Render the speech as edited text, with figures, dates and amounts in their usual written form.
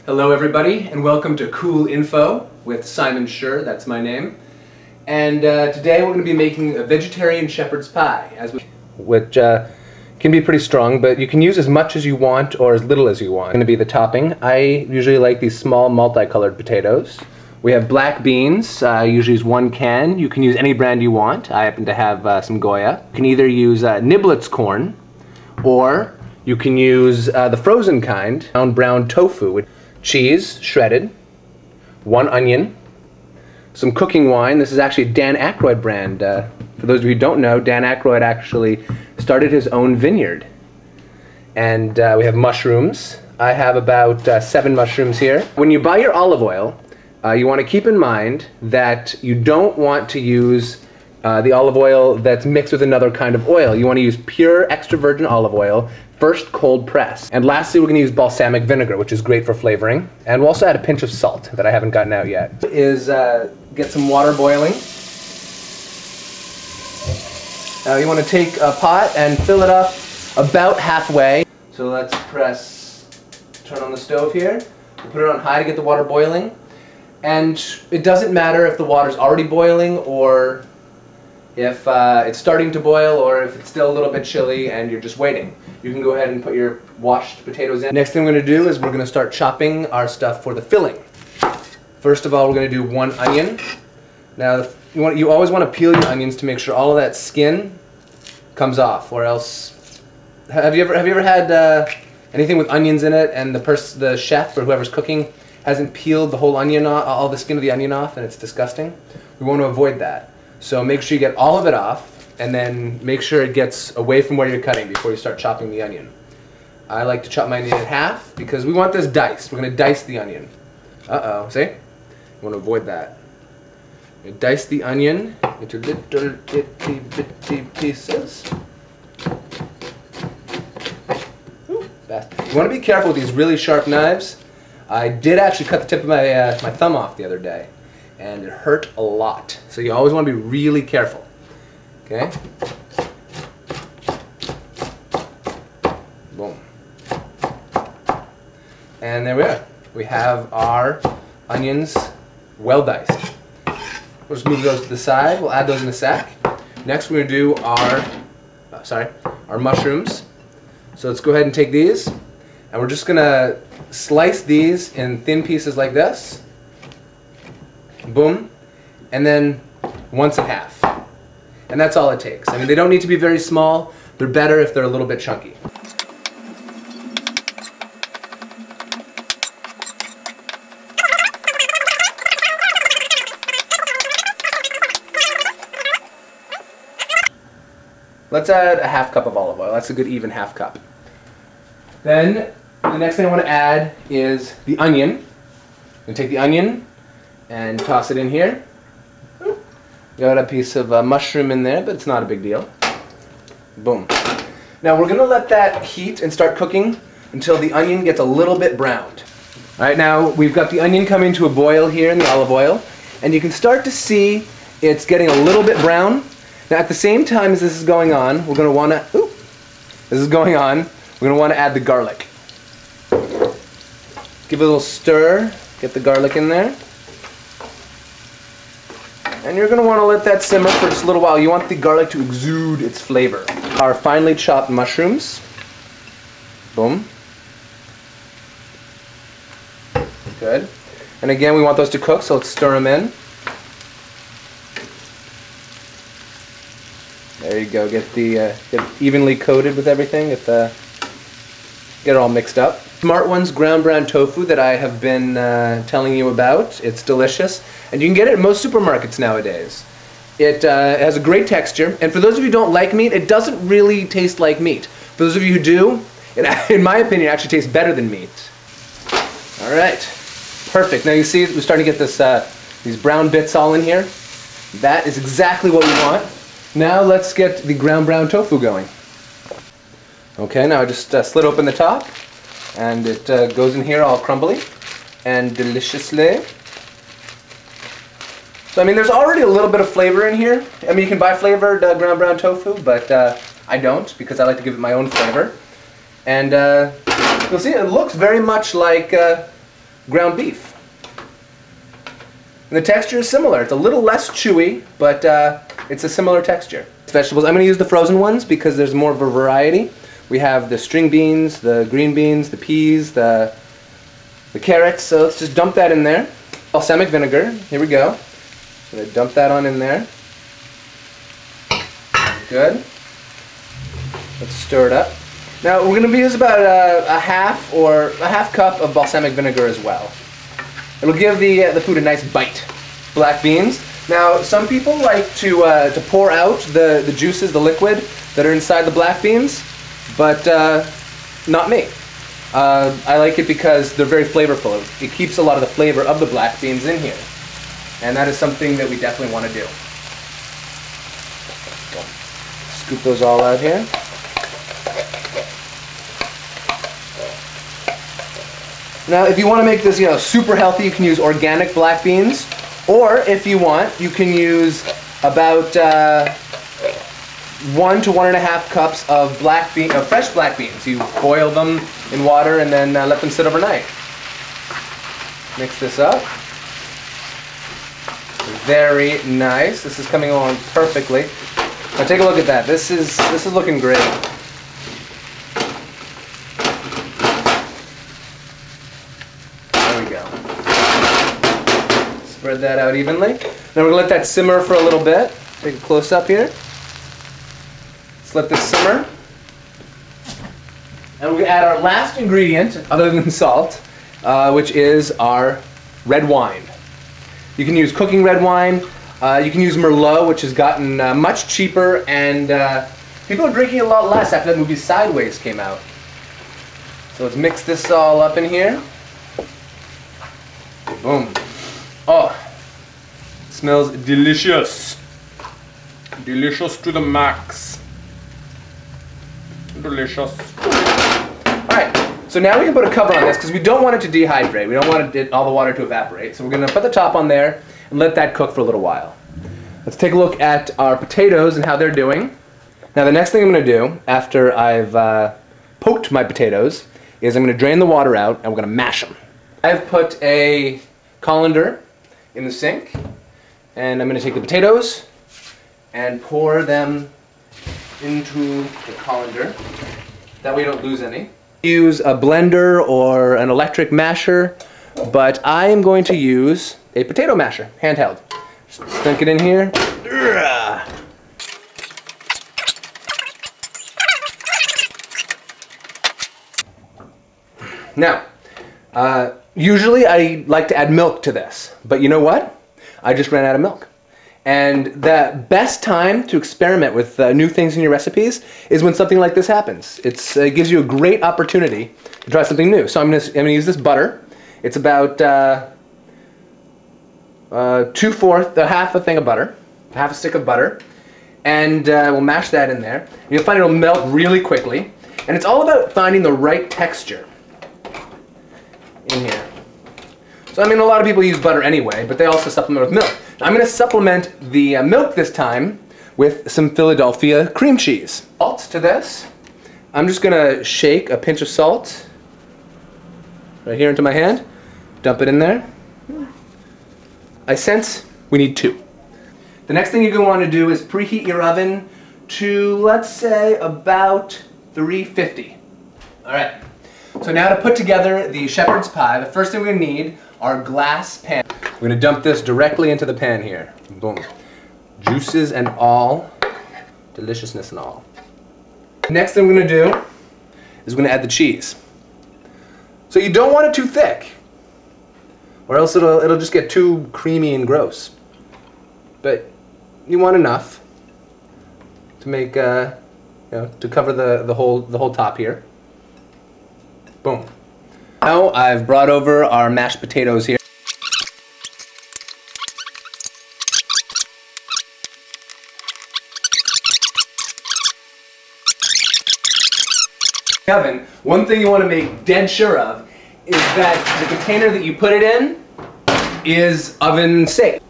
Hello everybody, and welcome to Cool Info with Simon Schur, that's my name. And today we're going to be making a vegetarian shepherd's pie, which can be pretty strong, but you can use as much as you want or as little as you want. It's going to be the topping. I usually like these small multicolored potatoes. We have black beans, I usually use 1 can. You can use any brand you want. I happen to have some Goya. You can either use Niblets corn, or you can use the frozen kind, brown tofu with cheese, shredded, 1 onion, some cooking wine. This is actually a Dan Aykroyd brand. For those of you who don't know, Dan Aykroyd actually started his own vineyard. And we have mushrooms. I have about 7 mushrooms here. When you buy your olive oil, you want to keep in mind that you don't want to use the olive oil that's mixed with another kind of oil. You want to use pure extra virgin olive oil, first cold press. And lastly, we're going to use balsamic vinegar, which is great for flavoring. And we'll also add a pinch of salt that I haven't gotten out yet. Get some water boiling. Now you want to take a pot and fill it up about halfway. So let's turn on the stove here. We'll put it on high to get the water boiling. And it doesn't matter if the water's already boiling or if it's starting to boil or if it's still a little bit chilly and you're just waiting. You can go ahead and put your washed potatoes in. Next thing we're going to do is we're going to start chopping our stuff for the filling. First of all, we're going to do 1 onion. Now, you always want to peel your onions to make sure all of that skin comes off, or else... Have you ever had anything with onions in it and the chef or whoever's cooking hasn't peeled the whole onion off, all the skin of the onion off, and it's disgusting? We want to avoid that. So make sure you get all of it off, and then make sure it gets away from where you're cutting before you start chopping the onion. I like to chop my onion in half because we want this diced. We're going to dice the onion. Uh-oh, see? You want to avoid that. You dice the onion into little bitty pieces. Ooh, fast. You want to be careful with these really sharp knives. I did actually cut the tip of my thumb off the other day, and it hurt a lot. So you always want to be really careful. Okay? Boom. And there we are. We have our onions well diced. We'll just move those to the side. We'll add those in a sec. Next we're going to do our mushrooms. So let's go ahead and take these, and we're just going to slice these in thin pieces like this. Boom. And then once in half. And that's all it takes. I mean, they don't need to be very small. They're better if they're a little bit chunky. Let's add a ½ cup of olive oil. That's a good even ½ cup. Then the next thing I want to add is the onion. I'm going to take the onion and toss it in here. Got a piece of mushroom in there, but it's not a big deal. Boom. Now we're going to let that heat and start cooking until the onion gets a little bit browned. Alright, now we've got the onion coming to a boil here in the olive oil, and you can start to see it's getting a little bit brown. Now at the same time as this is going on, we're going to want to add the garlic. Give it a little stir, get the garlic in there. And you're going to want to let that simmer for just a little while. You want the garlic to exude its flavor. Our finely chopped mushrooms. Boom. Good. And again, we want those to cook, so let's stir them in. There you go. Get evenly coated with everything. Get it all mixed up. Smart One's ground brown tofu that I have been telling you about. It's delicious, and you can get it at most supermarkets nowadays. It has a great texture, and for those of you who don't like meat, it doesn't really taste like meat. For those of you who do, it, in my opinion, actually tastes better than meat. All right, perfect. Now you see we're starting to get these brown bits all in here. That is exactly what we want. Now let's get the ground brown tofu going. Okay, now I just slit open the top, and it goes in here all crumbly and deliciously. So I mean, there's already a little bit of flavor in here. I mean, you can buy flavored ground brown tofu, but I don't, because I like to give it my own flavor. And you'll see it looks very much like ground beef. And the texture is similar. It's a little less chewy, but it's a similar texture. Vegetables, I'm going to use the frozen ones because there's more of a variety. We have the string beans, the green beans, the peas, the carrots. So let's just dump that in there. Balsamic vinegar, here we go. I'm going to dump that on in there. Good. Let's stir it up. Now we're going to use about a half cup of balsamic vinegar as well. It'll give the food a nice bite. Black beans. Now some people like to pour out the juices, the liquid that are inside the black beans, but not me. I like it because they're very flavorful. It keeps a lot of the flavor of the black beans in here, and that is something that we definitely want to do. Scoop those all out here. Now, if you want to make this, super healthy, you can use organic black beans, or if you want, you can use about 1 to 1.5 cups of fresh black beans. You boil them in water and then let them sit overnight. Mix this up. Very nice. This is coming along perfectly. Now take a look at that. This is looking great. There we go. Spread that out evenly. Now we're going to let that simmer for a little bit. Take a close up here. Let's let this simmer. And we're going to add our last ingredient, other than salt, which is our red wine. You can use cooking red wine. You can use Merlot, which has gotten much cheaper, and people are drinking a lot less after that movie Sideways came out. So let's mix this all up in here. Boom. Oh, it smells delicious. Delicious to the max. Delicious. Alright, so now we can put a cover on this because we don't want it to dehydrate. We don't want all the water to evaporate. So we're going to put the top on there and let that cook for a little while. Let's take a look at our potatoes and how they're doing. Now the next thing I'm going to do after I've poked my potatoes is I'm going to drain the water out and we're going to mash them. I've put a colander in the sink and I'm going to take the potatoes and pour them into the colander. That way you don't lose any. Use a blender or an electric masher, but I am going to use a potato masher, handheld. Just dunk it in here. Now, usually I like to add milk to this, but you know what? I just ran out of milk. And the best time to experiment with new things in your recipes is when something like this happens. It gives you a great opportunity to try something new. So I'm going to use this butter. It's about half a thing of butter, half a stick of butter, and we'll mash that in there. You'll find it'll melt really quickly, and it's all about finding the right texture in here. So I mean, a lot of people use butter anyway, but they also supplement with milk. I'm going to supplement the milk this time with some Philadelphia cream cheese. Salt to this. I'm just going to shake a pinch of salt right here into my hand. Dump it in there. I sense we need 2. The next thing you're going to want to do is preheat your oven to, let's say, about 350. Alright, so now to put together the shepherd's pie, the first thing we're going to need are glass pans. We're going to dump this directly into the pan here. Boom. Juices and all. Deliciousness and all. The next thing we're going to do is we're going to add the cheese. So you don't want it too thick, or else it'll just get too creamy and gross. But you want enough to make to cover the whole top here. Boom. Now I've brought over our mashed potatoes here. Oven. One thing you want to make dead sure of is that the container that you put it in is oven safe.